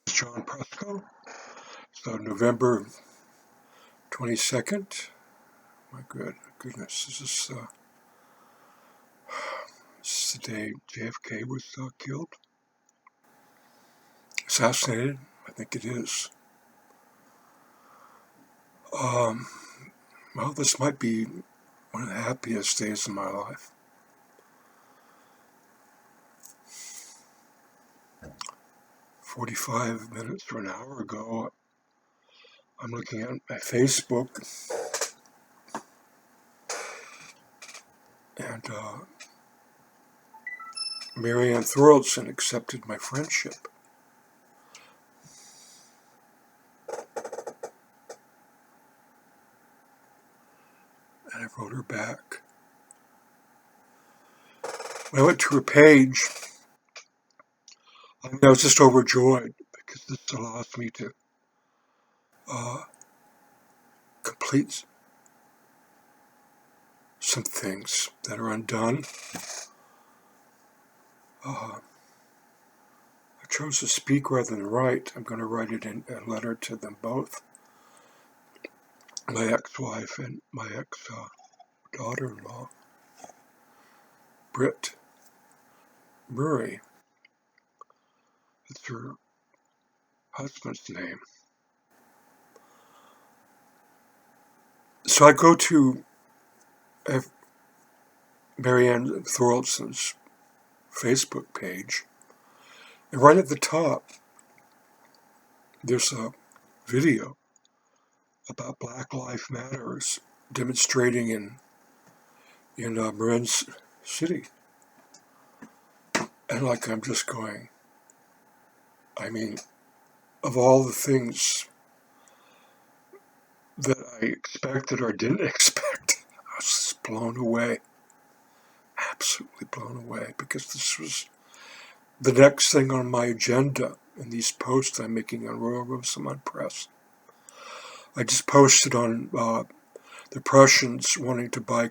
John Presco. So November 22nd. My goodness, this is the day JFK was killed, assassinated. I think it is. Um, well, this might be one of the happiest days of my life. 45 minutes or an hour ago, I'm looking at my Facebook, and Marianne Thoraldson accepted my friendship. And I wrote her back. When I went to her page, I was just overjoyed because this allows me to complete some things that are undone. I chose to speak rather than write. I'm going to write it in a letter to them both, my ex-wife and my ex-daughter-in-law, Britt Murray. That's her husband's name. So I go to Marianne Thoraldson's Facebook page, and right at the top, there's a video about Black Lives Matters demonstrating in Marin City. And I'm just going, I mean, of all the things that I expected or didn't expect, I was just blown away. Absolutely blown away, because this was the next thing on my agenda in these posts I'm making on Royal Rosamond Press. I just posted on the Prussians wanting to buy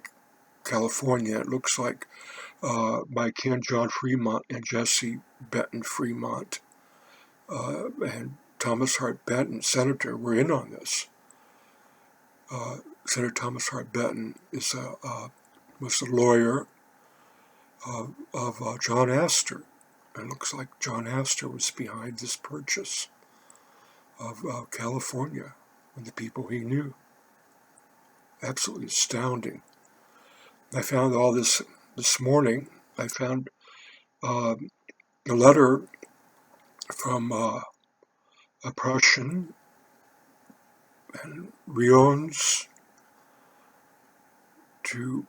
California. It looks like my Ken John Fremont and Jesse Benton Fremont and Thomas Hart Benton, Senator, were in on this. Senator Thomas Hart Benton was a lawyer of John Astor. And it looks like John Astor was behind this purchase of California and the people he knew. Absolutely astounding. I found all this morning. I found a letter from a Prussian and Rions to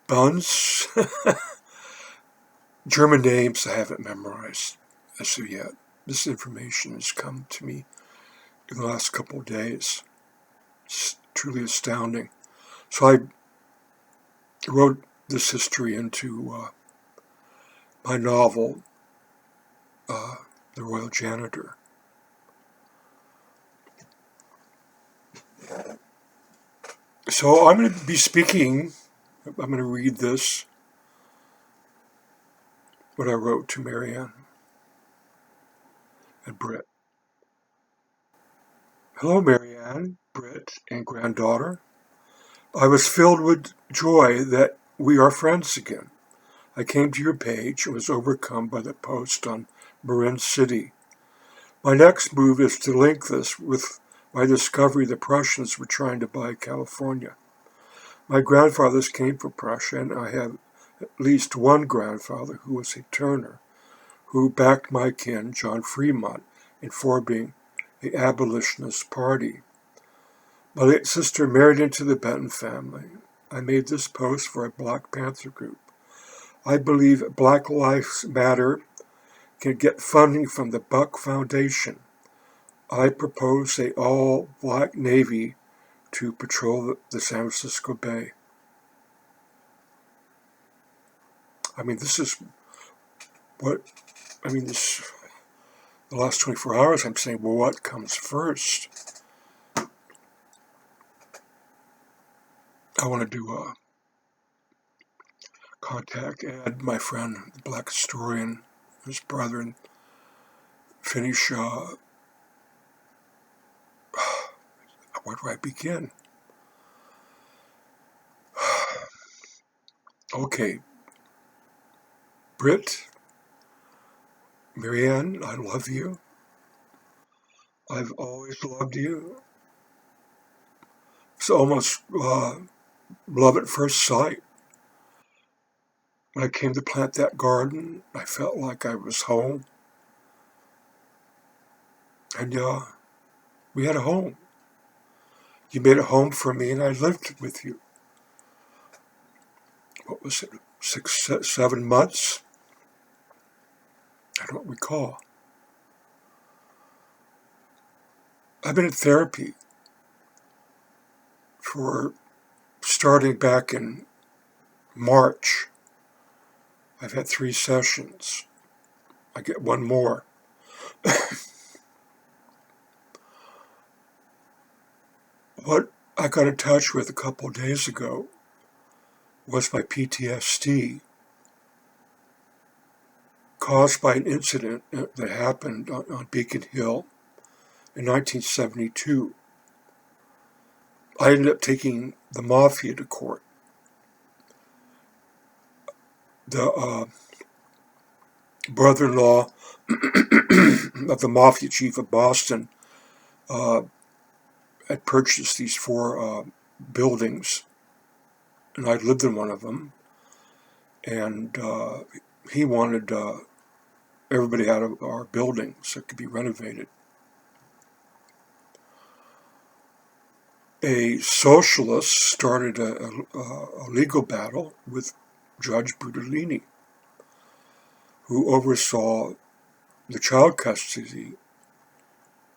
Buns. German names I haven't memorized as of yet. This information has come to me in the last couple of days. It's truly astounding. So I wrote this history into my novel, The Royal Janitor. So I'm going to be speaking, I'm going to read this, what I wrote to Marianne and Britt. Hello, Marianne, Britt, and granddaughter. I was filled with joy that we are friends again. I came to your page and was overcome by the post on Marin City. My next move is to link this with my discovery the Prussians were trying to buy California. My grandfathers came from Prussia, and I have at least one grandfather who was a Turner, who backed my kin, John Fremont, in forming the Abolitionist Party. My late sister married into the Benton family. I made this post for a Black Panther group. I believe Black Lives Matter can get funding from the Buck Foundation. I propose a all-black Navy to patrol the San Francisco Bay. I mean, this is what, the last 24 hours I'm saying, well, what comes first? I want to do a contact Ed, my friend, the black historian, his brother, and finish, where do I begin? Okay, Britt, Marianne, I love you. I've always loved you. It's almost love at first sight. When I came to plant that garden, I felt like I was home. And we had a home. You made a home for me, and I lived with you. What was it, 7 months? I don't recall. I've been in therapy for starting back in March. I've had 3 sessions. I get one more. What I got in touch with a couple of days ago was my PTSD caused by an incident that happened on Beacon Hill in 1972. I ended up taking the mafia to court. The brother-in-law of the mafia chief of Boston had purchased these 4 buildings, and I lived in one of them, and he wanted everybody out of our building so it could be renovated. A socialist started a legal battle with Judge Brutolini, who oversaw the child custody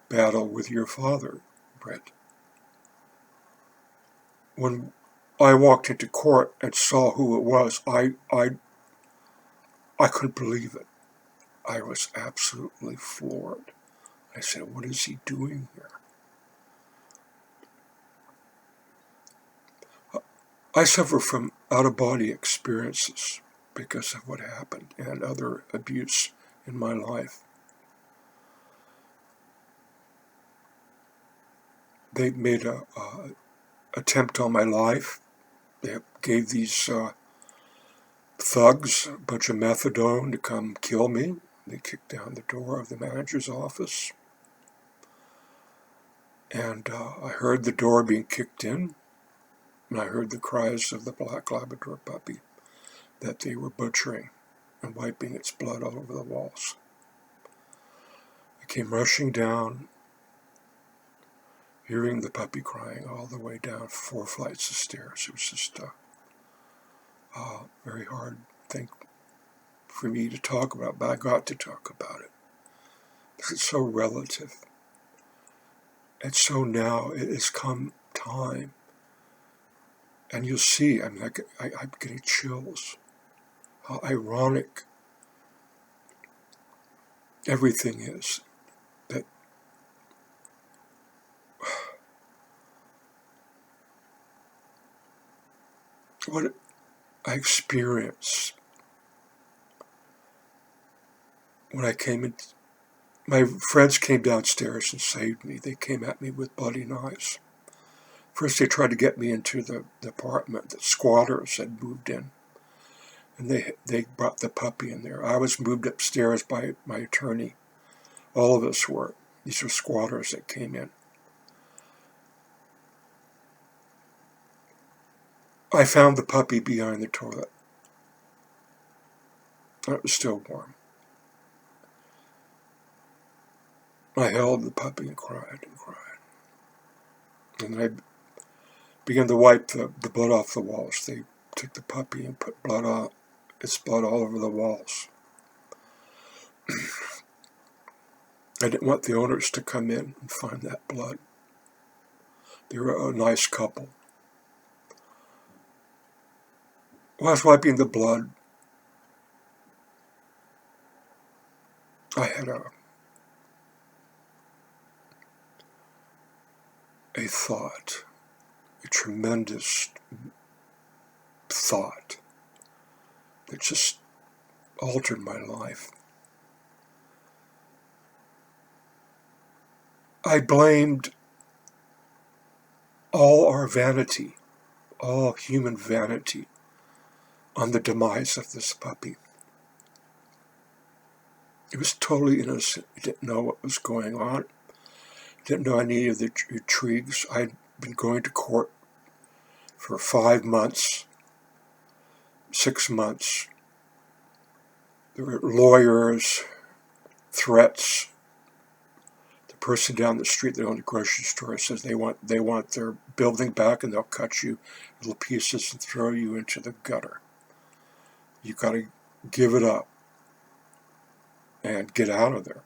battle with your father, Brett. When I walked into court and saw who it was, I couldn't believe it. I was absolutely floored. I said, what is he doing here? I suffer from out-of-body experiences because of what happened and other abuse in my life. They made a attempt on my life. They gave these thugs a bunch of methadone to come kill me. They kicked down the door of the manager's office. And I heard the door being kicked in, and I heard the cries of the black Labrador puppy that they were butchering and wiping its blood all over the walls. I came rushing down, hearing the puppy crying all the way down 4 flights of stairs. It was just a very hard thing for me to talk about, but I got to talk about it. Because it's so relative. And so now it has come time. And you'll see, I mean, I'm getting chills. How ironic everything is. That what I experienced when I came in, my friends came downstairs and saved me. They came at me with bloody knives. First they tried to get me into the apartment that squatters had moved in. And they brought the puppy in there. I was moved upstairs by my attorney. All of us were. These were squatters that came in. I found the puppy behind the toilet. It was still warm. I held the puppy and cried and cried. And I began to wipe the blood off the walls. They took the puppy and put its blood all over the walls. I didn't want the owners to come in and find that blood. They were a nice couple. While I was wiping the blood, I had a thought, a tremendous thought. that just altered my life. I blamed all our vanity, all human vanity, on the demise of this puppy. He was totally innocent. He didn't know what was going on. Didn't know any of the intrigues. I'd been going to court for 5 months, 6 months. There were lawyers, threats. The person down the street that owned the grocery store says they want their building back and they'll cut you little pieces and throw you into the gutter. You got to give it up and get out of there.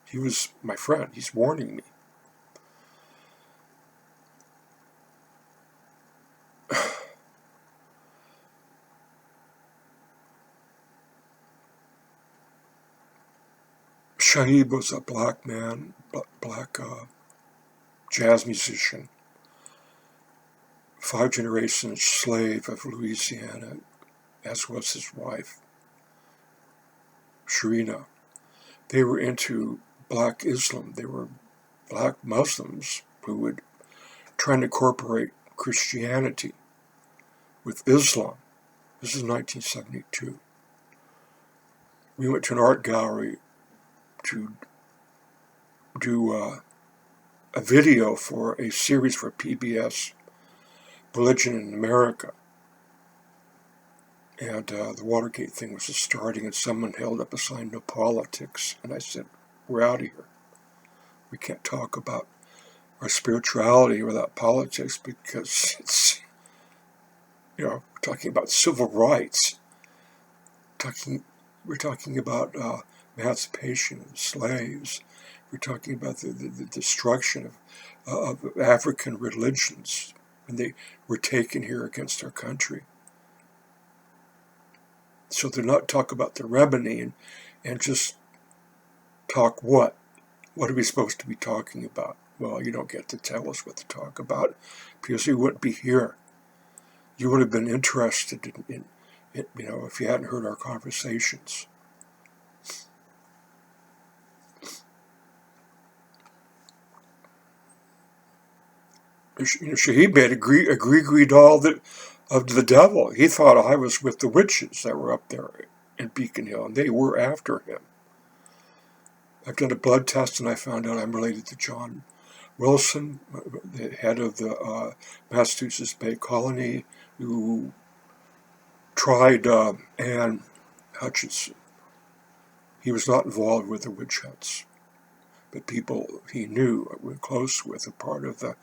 He was my friend. He's warning me. Shaheed was a black man, black jazz musician, 5-generation slave of Louisiana, as was his wife, Sharina. They were into black Islam. They were black Muslims who would try to incorporate Christianity with Islam. This is 1972. We went to an art gallery to do a video for a series for PBS, Religion in America. And the Watergate thing was just starting, and someone held up a sign, "No politics." And I said, "We're out of here. We can't talk about our spirituality without politics, because it's, we're talking about civil rights. We're talking about emancipation of slaves. We're talking about the destruction of African religions when they were taken here against our country." So they're not talk about the remedy and just talk what? What are we supposed to be talking about? Well, you don't get to tell us what to talk about because you wouldn't be here. You would have been interested in if you hadn't heard our conversations. Shaheed made a gree doll of the devil. He thought I was with the witches that were up there in Beacon Hill, and they were after him. I've done a blood test, and I found out I'm related to John Wilson, the head of the Massachusetts Bay Colony, who tried Anne Hutchinson. He was not involved with the witch hunts, but people he knew, were close with, a part of the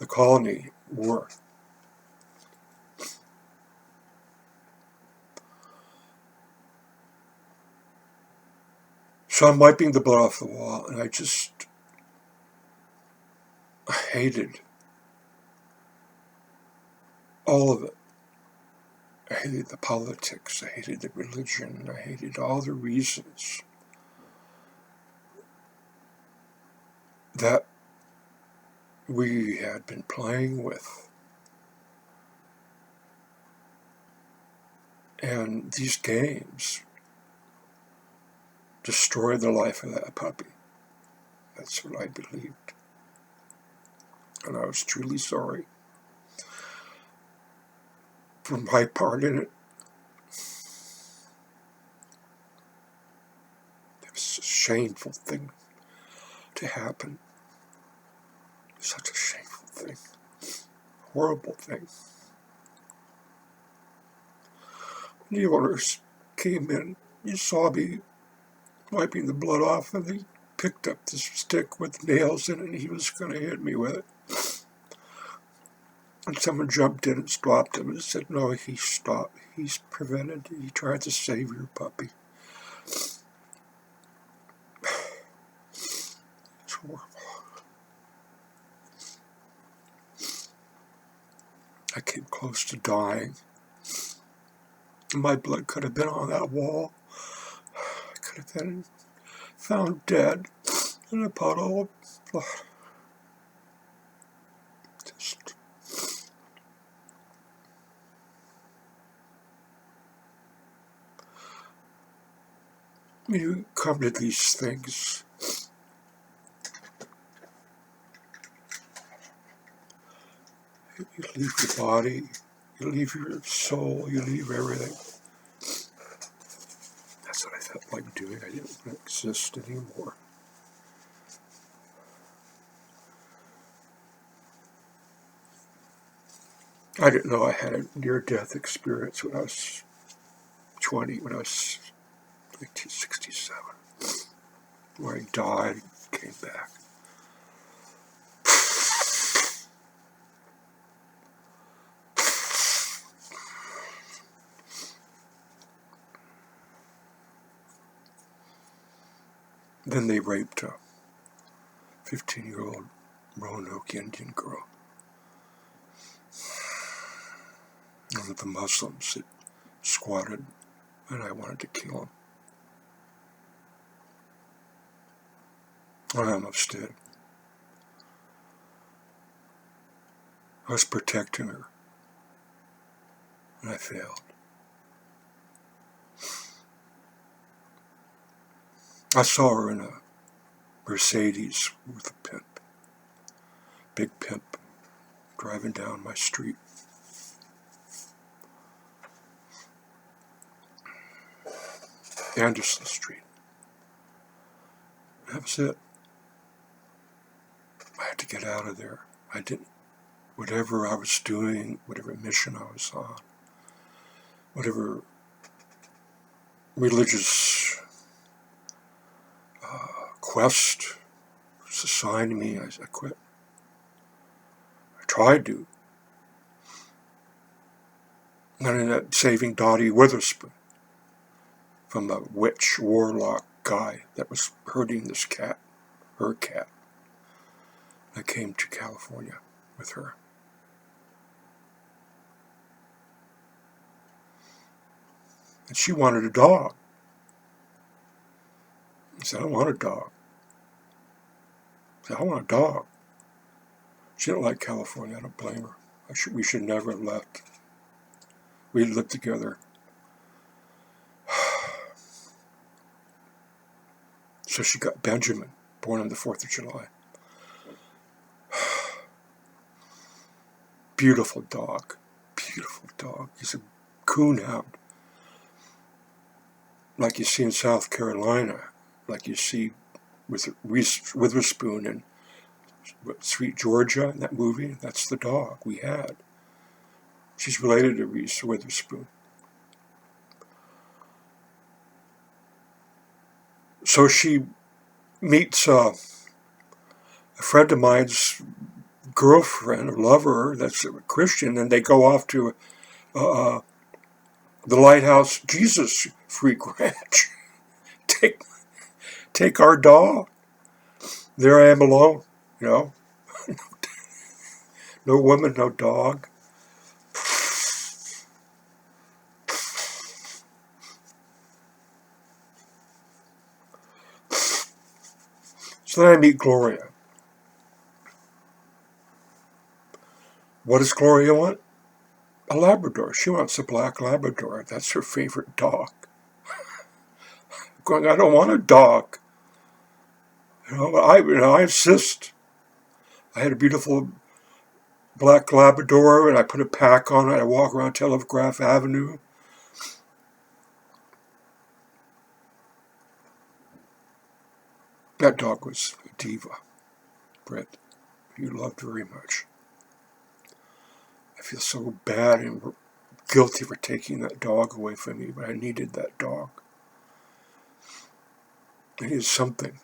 colony were. So I'm wiping the blood off the wall, and I hated all of it. I hated the politics, I hated the religion, I hated all the reasons that we had been playing with. And these games destroyed the life of that puppy. That's what I believed. And I was truly sorry for my part in it. It was a shameful thing to happen. Such a shameful thing. Horrible thing. The owners came in, you saw me wiping the blood off, and they picked up this stick with nails in it, and he was going to hit me with it. And someone jumped in and stopped him and said, "No, he stopped. He's prevented. He tried to save your puppy." It's horrible. I came close to dying. My blood could have been on that wall. I could have been found dead in a puddle of blood. You come to these things. You leave your body, you leave your soul, you leave everything. That's what I felt like doing. I didn't want to exist anymore. I didn't know I had a near-death experience when I was 20, when I was 1967, where I died and came back. Then they raped a 15-year-old Roanoke Indian girl. One of the Muslims that squatted, and I wanted to kill him. I almost did. I was protecting her, and I failed. I saw her in a Mercedes with a pimp, big pimp, driving down my street. Anderson Street. That was it. I had to get out of there. I didn't, whatever I was doing, whatever mission I was on, whatever religious quest was assigned to me, I quit. I tried to. And I ended up saving Dottie Witherspoon from a witch warlock guy that was hurting this cat, her cat. I came to California with her. And she wanted a dog. I said, I want a dog. I said, I want a dog. She didn't like California. I don't blame her. We should never have left. We lived together. So she got Benjamin, born on the 4th of July. Beautiful dog. Beautiful dog. He's a coonhound. Like you see in South Carolina. Like you see with Reese Witherspoon in Sweet Georgia, in that movie. That's the dog we had. She's related to Reese Witherspoon. So she meets a friend of mine's girlfriend or lover that's a Christian, and they go off to the Lighthouse Jesus Freak Ranch. take our dog. There I am alone, no woman, no dog. So then I meet Gloria. What does Gloria want? A Labrador. She wants a black Labrador. That's her favorite dog. I'm going, I don't want a dog. I insist. I had a beautiful black Labrador, and I put a pack on it. I walk around Telegraph Avenue. That dog was a diva, Brett. You loved very much. I feel so bad and guilty for taking that dog away from me, but I needed that dog. I needed something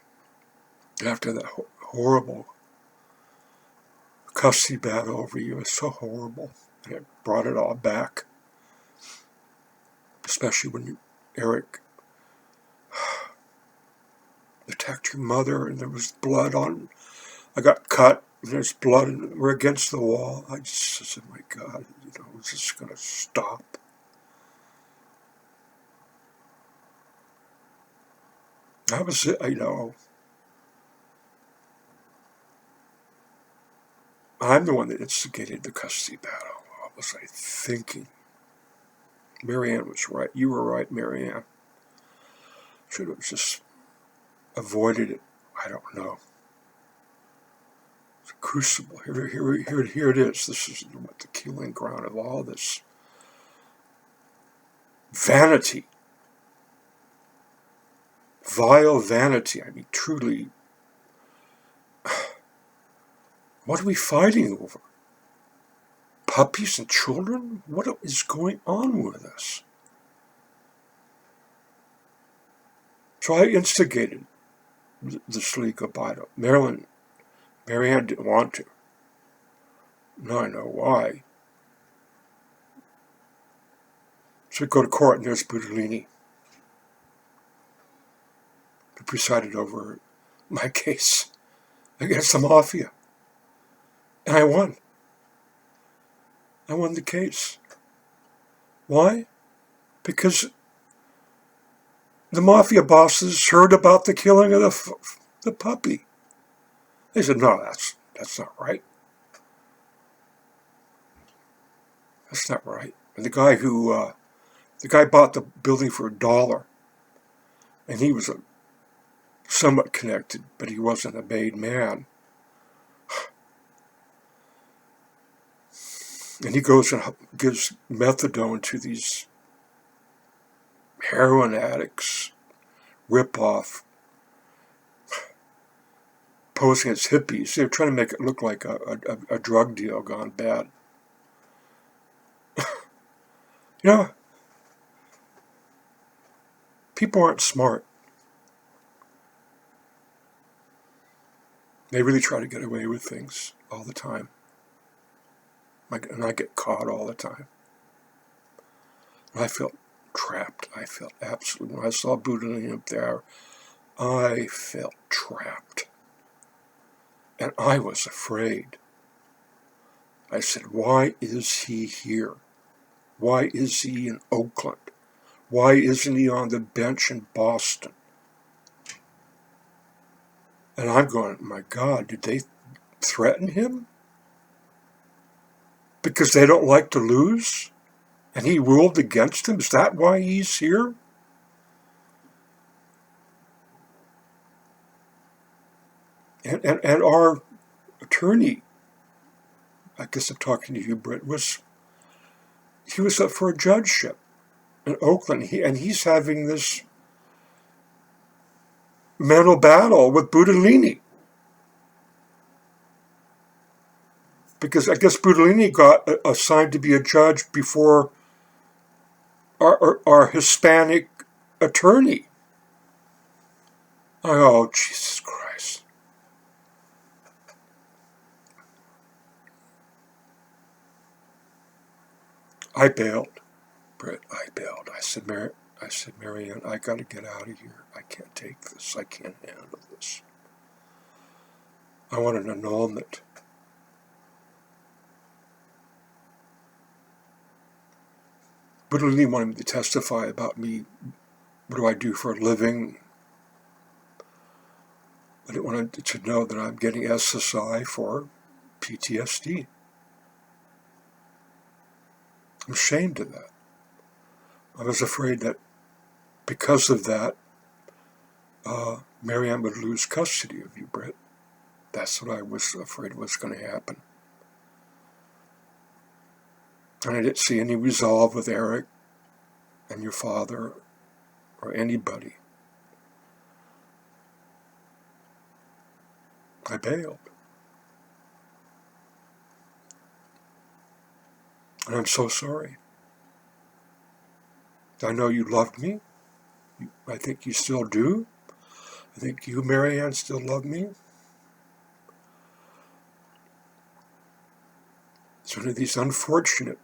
after that horrible custody battle over you. It was so horrible. And it brought it all back. Especially when Eric attacked your mother and there was blood on. I got cut. There's blood and we're against the wall. I just said, my God, is this going to stop? That was it, I'm the one that instigated the custody battle. What was I thinking? Marianne was right. You were right, Marianne. Should have just avoided it. I don't know. It's a crucible. Here it is. This is what the killing ground of all this vanity. Vile vanity. I mean, truly, what are we fighting over? Puppies and children? What is going on with us? So I instigated this legal battle. Marianne didn't want to. Now I know why. So we go to court, and there's Butalini, who presided over my case against the mafia. And I won. I won the case. Why? Because the mafia bosses heard about the killing of the puppy. They said, no, that's not right. That's not right. And the guy bought the building for $1, and he was somewhat connected, but he wasn't a made man. And he goes and gives methadone to these heroin addicts, rip-off, posing as hippies. They're trying to make it look like a drug deal gone bad. People aren't smart. They really try to get away with things all the time. And I get caught all the time. And I felt trapped. I felt absolutely, when I saw Butalini up there, I felt trapped. And I was afraid. I said, why is he here? Why is he in Oakland? Why isn't he on the bench in Boston? And I'm going, my God, did they threaten him? Because they don't like to lose? And he ruled against them? Is that why he's here? And our attorney, I guess I'm talking to you, Britt, he was up for a judgeship in Oakland. He's having this mental battle with Butalini. Because I guess Butalini got assigned to be a judge before our Hispanic attorney. Oh, Jesus Christ. I bailed, Britt. I bailed. I said, Marianne, I got to get out of here. I can't take this. I can't handle this. I want an annulment. Butalini wanted me to testify about me. What do I do for a living? I didn't want to know that I'm getting SSI for PTSD. I'm ashamed of that. I was afraid that because of that, Marianne would lose custody of you, Britt. That's what I was afraid was going to happen. And I didn't see any resolve with Eric and your father or anybody. I bailed. And I'm so sorry. I know you loved me. I think you still do. I think you, Marianne, still love me. It's one of these unfortunate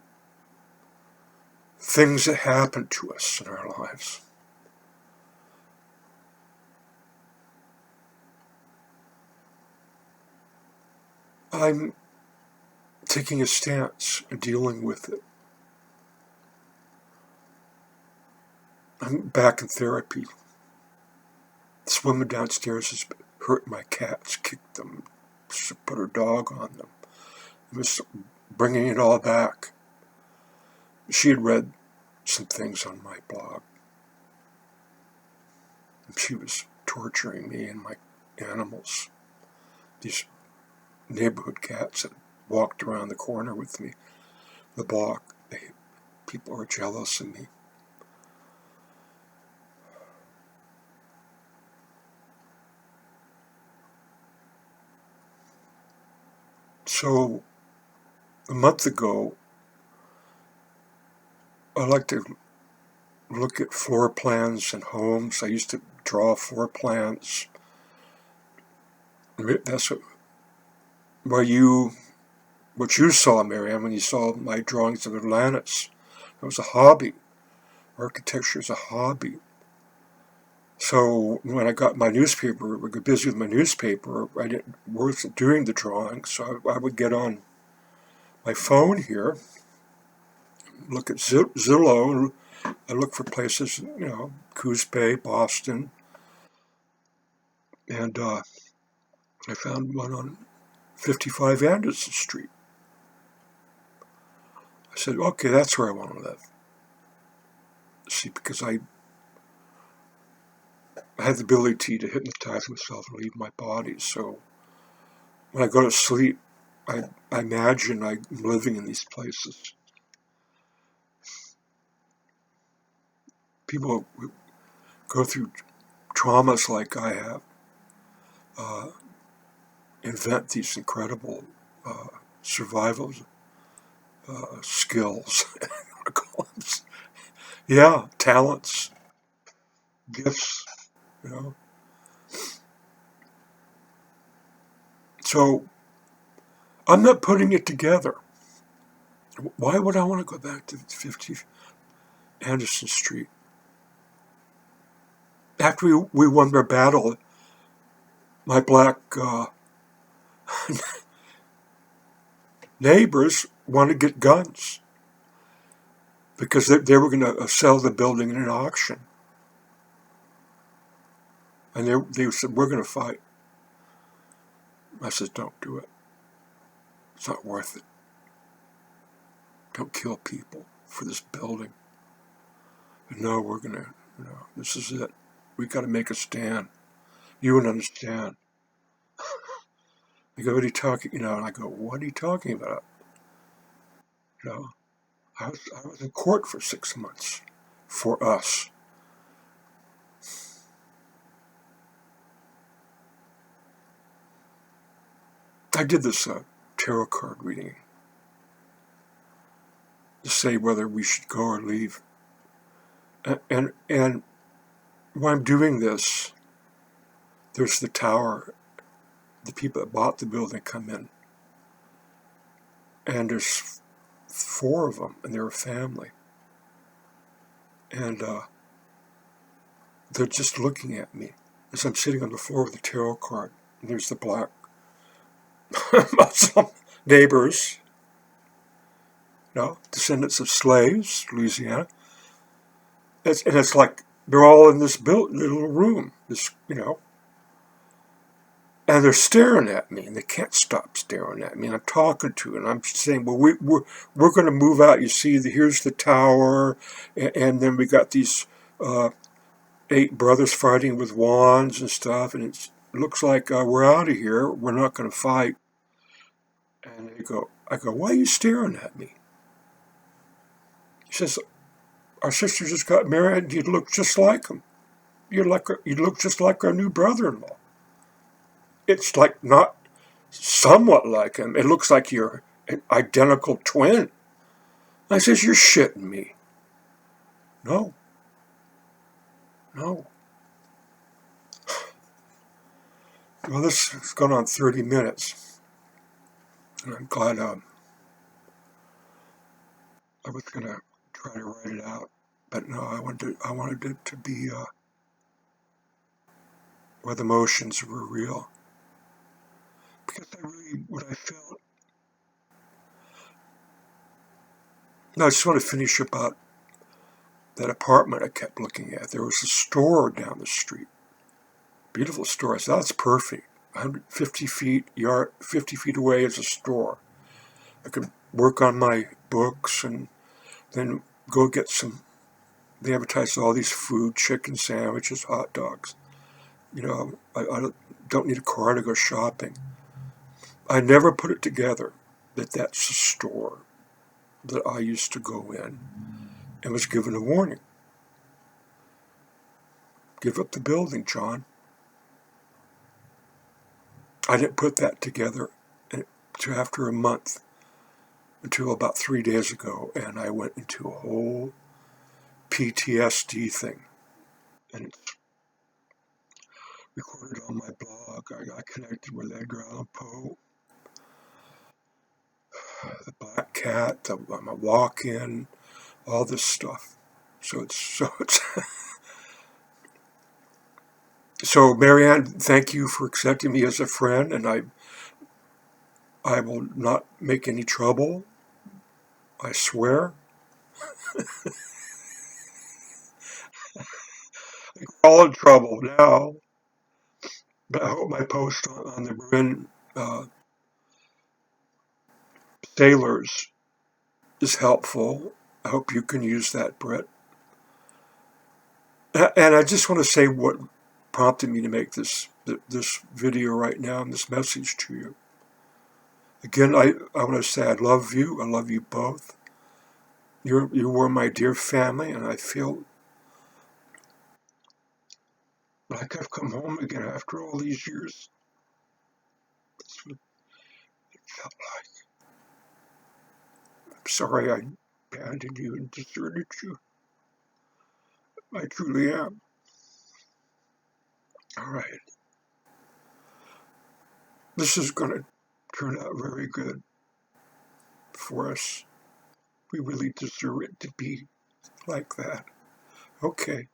things that happen to us in our lives. I'm taking a stance and dealing with it. I'm back in therapy. This woman downstairs has hurt my cats, kicked them, put her dog on them. I was bringing it all back. She had read some things on my blog. She was torturing me and my animals. These neighborhood cats that walked around the corner with me, the block. People are jealous of me. So a month ago, I like to look at floor plans and homes. I used to draw floor plans. That's what you saw, Marianne, when you saw my drawings of Atlantis. It was a hobby. Architecture is a hobby. So when I got my newspaper, I got busy with my newspaper, I wasn't doing the drawing, so I would get on my phone here, look at Zillow, I look for places, Coos Bay, Boston, and I found one on 55 Anderson Street. I said, okay, that's where I want to live. See, because I have the ability to hypnotize myself and leave my body, so when I go to sleep, I imagine I'm living in these places. People who go through traumas like I have invent these incredible survival skills. Yeah, talents, gifts, you know. So I'm not putting it together. Why would I want to go back to 50 Anderson Street? After we won their battle, my black neighbors wanted to get guns because they were going to sell the building in an auction. And they said, we're going to fight. I said, don't do it. It's not worth it. Don't kill people for this building. No, we're going to, this is it. We got to make a stand. You wouldn't understand. They go, what are you talking, and I go, what are you talking about? I was in court for 6 months for us. I did this tarot card reading to say whether we should go or leave. And when I'm doing this, there's the tower. The people that bought the building come in. And there's 4 of them, and they're a family. And they're just looking at me as I'm sitting on the floor with the tarot card. And there's the black Muslim neighbors, descendants of slaves, Louisiana. And it's like they're all in this little room, and they're staring at me, and they can't stop staring at me. And I'm talking to them, and I'm saying, well, we're going to move out. You see, here's the tower, and then we got these 8 brothers fighting with wands and stuff, and it looks like we're out of here. We're not going to fight. And I go, why are you staring at me? He says, our sister just got married, and you look just like him. You look just like our new brother-in-law. It's like not somewhat like him. It looks like you're an identical twin. I says, you're shitting me. No. Well, this has gone on 30 minutes. And I'm glad I was going to try to write it out. But no, I wanted it to be where the emotions were real. Because what I felt. No, I just want to finish about that apartment I kept looking at. There was a store down the street. Beautiful store. I said, that's perfect. 150 feet 50 feet away is a store. I could work on my books and then go get some. They advertised all these food, chicken sandwiches, hot dogs. I don't need a car to go shopping. I never put it together that that's a store that I used to go in and was given a warning. Give up the building, John. I didn't put that together until after a month, until about 3 days ago, and I went into a whole PTSD thing. And it's recorded on my blog. I connected with Edgar Allan Poe, the Black Cat, my walk-in, all this stuff. So Marianne, thank you for accepting me as a friend, and I will not make any trouble. I swear. We're all in trouble now, but I hope my post on the Marin sailors is helpful. I hope you can use that, Brett. And I just want to say what prompted me to make this video right now and this message to you. Again, I want to say I love you. I love you both. You were my dear family, and I feel like I've come home again after all these years. That's what it felt like. I'm sorry I abandoned you and deserted you. I truly am. All right. This is going to turn out very good for us. We really deserve it to be like that. Okay.